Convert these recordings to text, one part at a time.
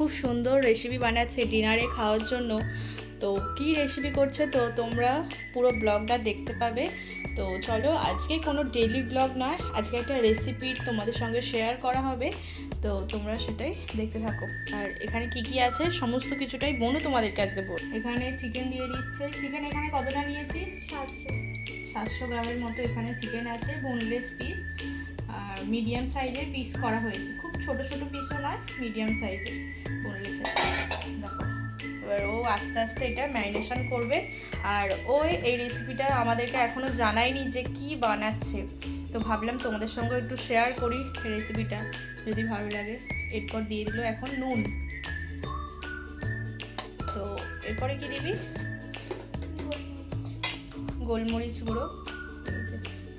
খুব সুন্দর রেসিপি বানাচ্ছে ডিনারে খাওয়ার জন্য। তো কী রেসিপি করছে তো তোমরা পুরো ব্লগটা দেখতে পাবে। তো চলো, আজকে কোনো ডেইলি ব্লগ নয়, আজকে একটা রেসিপি তোমাদের সঙ্গে শেয়ার করা হবে। তো তোমরা সেটাই দেখতে থাকো। আর এখানে কি কি আছে সমস্ত কিছুটাই বোনও তোমাদেরকে আজকে বল। এখানে চিকেন দিয়ে দিচ্ছে। চিকেন এখানে কতটা নিয়েছিস? 700 গ্রামের মতো এখানে চিকেন আছে, বোনলেস পিস। আর মিডিয়াম সাইজের পিস করা হয়েছে, খুব ছোট ছোট পিসও নয়, মিডিয়াম সাইজের বোনলেস। দেখো, এবার ও আস্তে আস্তে এটা ম্যারিনেশন করবে। আর ও এই রেসিপিটা আমাদেরকে এখনও জানায়নি যে কি বানাচ্ছে, তো ভাবলাম তোমাদের সঙ্গে একটু শেয়ার করি রেসিপিটা, যদি ভালো লাগে। এরপর দিয়ে দিল এখন নুন। তো এরপরে কি দিবি? গোলমরিচ গুঁড়ো।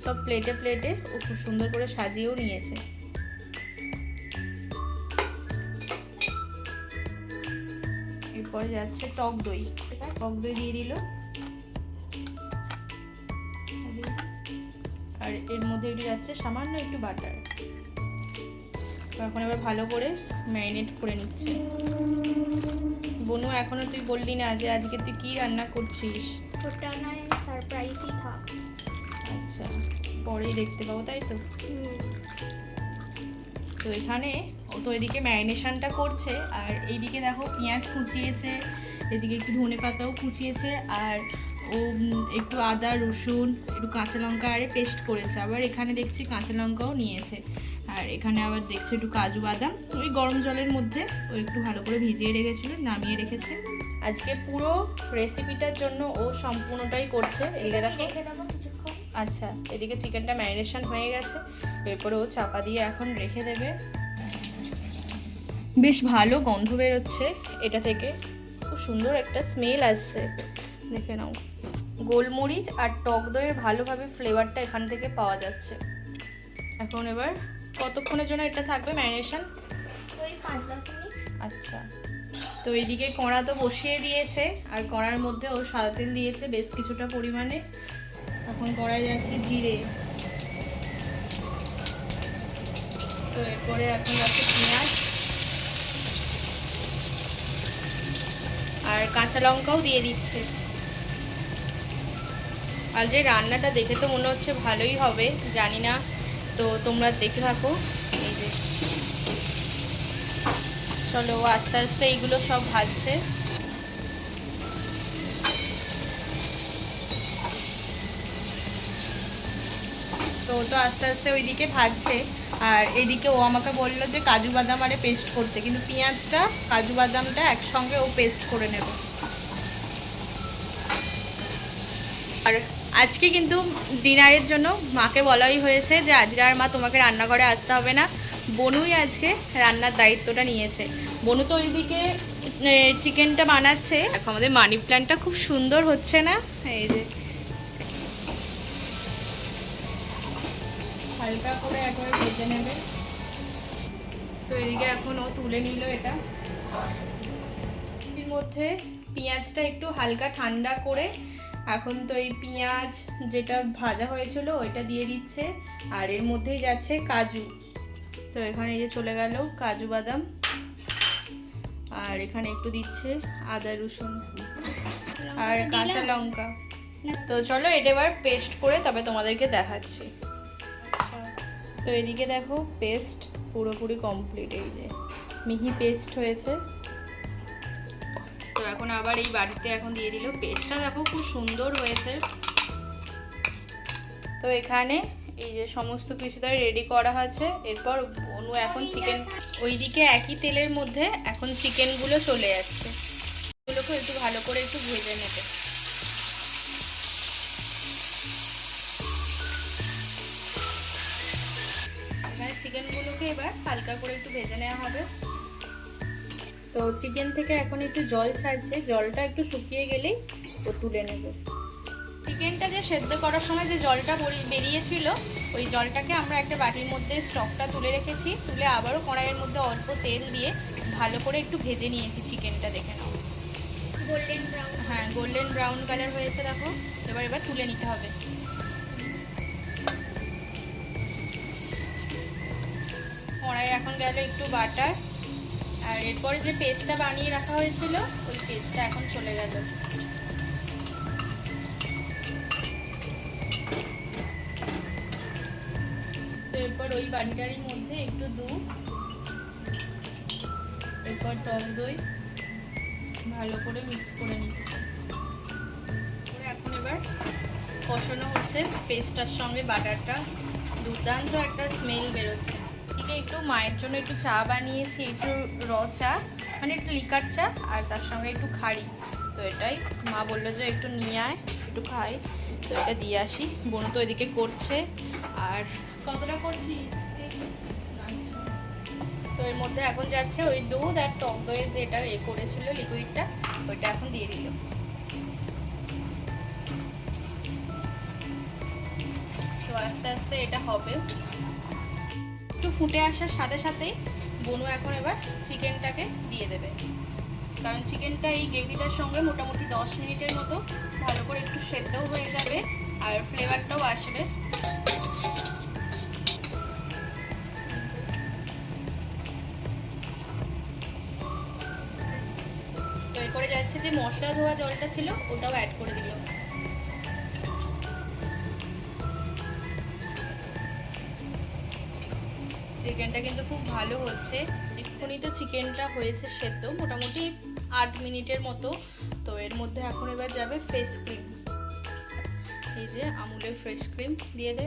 সব প্লেটে প্লেটে ও খুব সুন্দর করে সাজিয়েও নিয়েছে। এরপরে যাচ্ছে টক দই। টক দই দিয়ে দিল। আর এর মধ্যে একটু যাচ্ছে সামান্য একটু বাটার। এখন এবার ভালো করে ম্যারিনেট করে নিচ্ছে। বনু, এখনো তুই বললি না যে আজকে তুই কি রান্না করছিস? ওটা নয়, সারপ্রাইজই থাক। আচ্ছা, পরেই দেখতে পাবো, তাই তো? তো এখানে ও তো এদিকে ম্যারিনেশনটা করছে, আর এইদিকে দেখো পেঁয়াজ কুচিয়েছে, এদিকে একটু ধনে পাতাও কুচিয়েছে, আর ও একটু আদা রসুন একটু কাঁচা লঙ্কা আরে পেস্ট করেছে। আবার এখানে দেখছি কাঁচা লঙ্কাও নিয়েছে। আর এখানে আবার দেখছি একটু কাজু বাদাম ওই গরম জলের মধ্যে ও একটু ভালো করে ভিজিয়ে রেখেছিল, নামিয়ে রেখেছে। আজকে পুরো রেসিপিটার জন্য ও সম্পূর্ণটাই করছে। এদিকে দেখো। আচ্ছা, এদিকে চিকেনটা ম্যারিনেশন হয়ে গেছে, এরপরে ও চাপা দিয়ে এখন রেখে দেবে। বেশ ভালো গন্ধ বেরোচ্ছে এটা থেকে, খুব সুন্দর একটা স্মেল আসছে, দেখে নাও। গোলমরিচ আর টক দইয়ের ভালোভাবে ফ্লেভারটা এখান থেকে পাওয়া যাচ্ছে। এখন এবার কতক্ষণের জন্য এটা থাকবে ম্যারিনেশন? ওই 5-10 মিনিট। আচ্ছা, তো এইদিকে কড়া তো বসিয়ে দিয়েছে, আর কড়ার মধ্যে ও সাদা তেল দিয়েছে বেশ কিছুটা পরিমাণে। এখন কড়াই যাচ্ছে জিরে। তো এরপরে এখন যাচ্ছে পেঁয়াজ আর কাঁচা লঙ্কাও দিয়ে দিচ্ছে। আর যে রান্নাটা দেখে তো মনে হচ্ছে ভালোই হবে, জানি না, তো তোমরা দেখে থাকো। এই যে চলো, আস্তে আস্তে এইগুলো সব ভাজছে। তো আস্তে আস্তে ওইদিকে ভাজছে, আর এদিকে ও আমাকে বললো যে কাজু বাদাম আরে পেস্ট করতে, কিন্তু পেঁয়াজটা কাজু বাদামটা একসঙ্গে ও পেস্ট করে নেবে। আর আজকে কিন্তু ডিনারের জন্য মাকে বলাই হয়েছে যে আজকে আর মা তোমাকে রান্নাঘরে আসতে হবে না, বনুই আজকে রান্নার দায়িত্বটা নিয়েছে। বনু তো ওইদিকে চিকেনটা বানাচ্ছে। এখন আমাদের মানি প্ল্যান্টটা খুব সুন্দর হচ্ছে না? এই যে হালকা করে একবারে ভেজে নেবে। তো এদিকে এখন ও তুলে নিল এটা। এর মধ্যে পেঁয়াজটা একটু হালকা ঠান্ডা করে এখন তো এই পেঁয়াজ যেটা ভাজা হয়েছিল ওইটা দিয়ে দিচ্ছে, আর এর মধ্যেই যাচ্ছে কাজু। তো এখানে এই যে চলে গেল কাজু বাদাম, আর এখানে একটু দিচ্ছে আদা রসুন আর কাঁচা লঙ্কা। তো চলো এটা এবার পেস্ট করে তবে তোমাদেরকে দেখাচ্ছি। তো এদিকে দেখো পেস্ট পুরোপুরি কমপ্লিট, এই যে মিহি পেস্ট হয়েছে। তো এখন আবার এই বাড়িতে এখন দিয়ে দিল পেস্টটা, দেখো খুব সুন্দর হয়েছে। তো এখানে এই যে সমস্ত কিছুটাই রেডি করা আছে। এরপর বনু এখন চিকেন, ওইদিকে একই তেলের মধ্যে এখন চিকেনগুলো চলে যাচ্ছে, এগুলোকে একটু ভালো করে একটু ভেজে নেবে। এখানে চিকেনগুলোকে এবার হালকা করে একটু ভেজে নেওয়া হবে। তো চিকেন থেকে এখন একটু জল ছাড়ছে, জলটা একটু শুকিয়ে গেলেই ও তুলে নেবে। চিকেনটা যে সেদ্ধ করার সময় যে জলটা বেরিয়েছিল ওই জলটাকে আমরা একটা বাটির মধ্যে স্টকটা তুলে রেখেছি, তুলে আবারও কড়াইয়ের মধ্যে অল্প তেল দিয়ে ভালো করে একটু ভেজে নিয়েছি চিকেনটা, দেখে নাও। Golden brown. হ্যাঁ, গোল্ডেন ব্রাউন কালার হয়েছে দেখো। এবার তুলে নিতে হবে। কড়াই এখন গেল একটু বাটার, আর আর এরপরে যে পেস্টটা বানিয়ে রাখা হয়েছিল ওই পেস্টটা এখন চলে গেল। তো এরপর ওই বাটিটারই মধ্যে একটু দুধ, এরপর টক দই ভালো করে মিক্স করে নিচ্ছি। এখন এবার কষানো হচ্ছে পেস্টটার সঙ্গে বাটারটা, দুর্দান্ত একটা স্মেল বেরোচ্ছে। এদিকে একটু মায়ের জন্য একটু চা বানিয়েছি, একটু র চা মানে একটু লিকার চা আর তার সঙ্গে একটু খাড়ি। তো এটাই মা বললো যে একটু নিয়ে আয় একটু খাই, তো এটা দিয়ে আসি। বোনু তো এদিকে করছে। আর কতটা করছিস? তো এর মধ্যে এখন যাচ্ছে ওই দুধ আর টক দইয়ের যেটা করেছিল লিকুইডটা, ওইটা এখন দিয়ে দিল। তো আস্তে আস্তে এটা হবে। একটু ফুটে আসার সাথে সাথেই বনু এখন এবার চিকেনটাকে দিয়ে দেবে, কারণ চিকেনটা এই গ্রেভিটার সঙ্গে মোটামুটি 10 মিনিটের মতো ভালো করে একটু সেদ্ধও হয়ে যাবে আর ফ্লেভারটাও আসবে। তো এরপরে যাচ্ছে যে মশলা ধোয়া জলটা ছিল ওটাও অ্যাড করে দিল। চিকেনটা কিন্তু খুব ভালো হচ্ছে। এক্ষুনি তো চিকেনটা হয়েছে সেদ্ধ মোটামুটি 8 মিনিটের মতো। তো এর মধ্যে এখন এবার যাবে ফ্রেশ ক্রিম। এই যে আমুলের ফ্রেশ ক্রিম দিয়ে দে।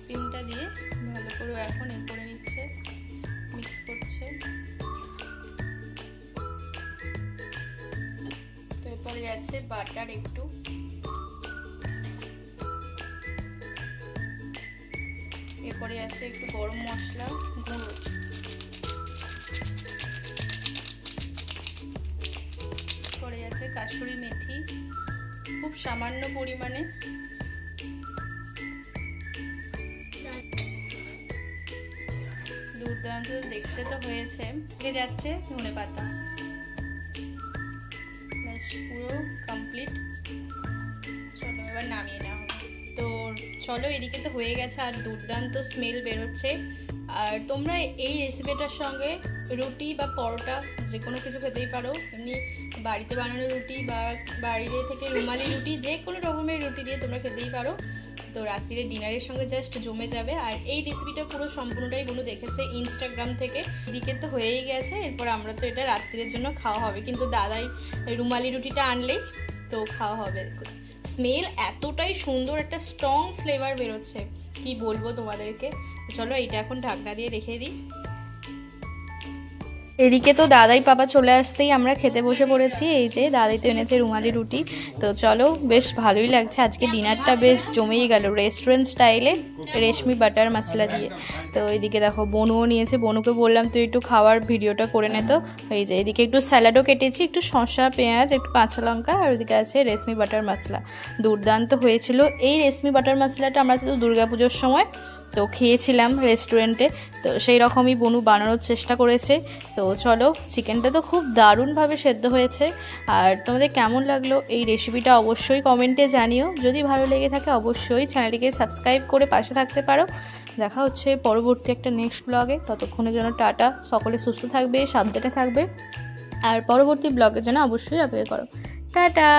ক্রিমটা দিয়ে ভালো করে এখন এ করে নিচ্ছে, মিক্স করছে। তো এরপরে যাচ্ছে বাটার একটু, এরপরে আছে একটু গরম মশলা গুঁড়ো, পরে যাচ্ছে কাসুরি মেথি খুব সামান্য পরিমাণে, দুর্দান্ত দেখতে তো হয়েছে। যাচ্ছে ধনে পাতা, পুরো কমপ্লিট। চলো এবার নামিয়ে নেওয়া হবে। তো চলো এদিকে তো হয়ে গেছে আর দুর্দান্ত স্মেল বেরোচ্ছে। আর তোমরা এই রেসিপিটার সঙ্গে রুটি বা পরোটা যে কোনো কিছু খেতেই পারো, এমনি বাড়িতে বানানো রুটি বা বাইরে থেকে রুমালি রুটি যে কোনো রকমের রুটি দিয়ে তোমরা খেতেই পারো। তো রাত্রিরে ডিনারের সঙ্গে জাস্ট জমে যাবে। আর এই রেসিপিটা পুরো সম্পূর্ণটাই বনু দেখেছে ইনস্টাগ্রাম থেকে। এদিকে তো হয়েই গেছে, এরপর আমরা তো এটা রাত্রিরের জন্য খাওয়া হবে, কিন্তু দাদাই রুমালি রুটিটা আনলেই তো খাওয়া হবে। স্মেল এতটাই সুন্দর, একটা স্ট্রং ফ্লেভার বেরোচ্ছে কি বলবো তোমাদেরকে। চলো এইটা এখন ঢাকনা দিয়ে রেখে দিই। এদিকে তো দাদাই পাপা চলে আসতেই আমরা খেতে বসে পড়েছি। এই যে দাদাই তো এনেছে রুমালি রুটি। তো চলো বেশ ভালোই লাগছে, আজকে ডিনারটা বেশ জমেই গেল রেস্টুরেন্ট স্টাইলে রেশমি বাটার মশলা দিয়ে। তো এইদিকে দেখো বনুও নিয়েছে, বনুকে বললাম তুই একটু খাওয়ার ভিডিওটা করে নে। তো এই যে এদিকে একটু স্যালাডও কেটেছি, একটু শসা পেঁয়াজ একটু কাঁচা লঙ্কা, আর ওইদিকে আছে রেশমি বাটার মশলা। দুর্দান্ত হয়েছিল। এই রেশমি বাটার মশলাটা আমরা তো দুর্গাপুজোর সময় তো খেয়েছিলাম রেস্টুরেন্টে, তো সেই রকমই বনু বানানোর চেষ্টা করেছে। তো চলো চিকেনটা তো খুব দারুণভাবে সেদ্ধ হয়েছে। আর তোমাদের কেমন লাগলো এই রেসিপিটা অবশ্যই কমেন্টে জানিও। যদি ভালো লেগে থাকে অবশ্যই চ্যানেলটিকে সাবস্ক্রাইব করে পাশে থাকতে পারো। দেখা হচ্ছে পরবর্তী একটা নেক্সট ব্লগে। ততক্ষণের জন্য টাটা, সকলে সুস্থ থাকবে, সাবধানে থাকবে, আর পরবর্তী ব্লগের জন্য অবশ্যই অপেক্ষা করো। টাটা।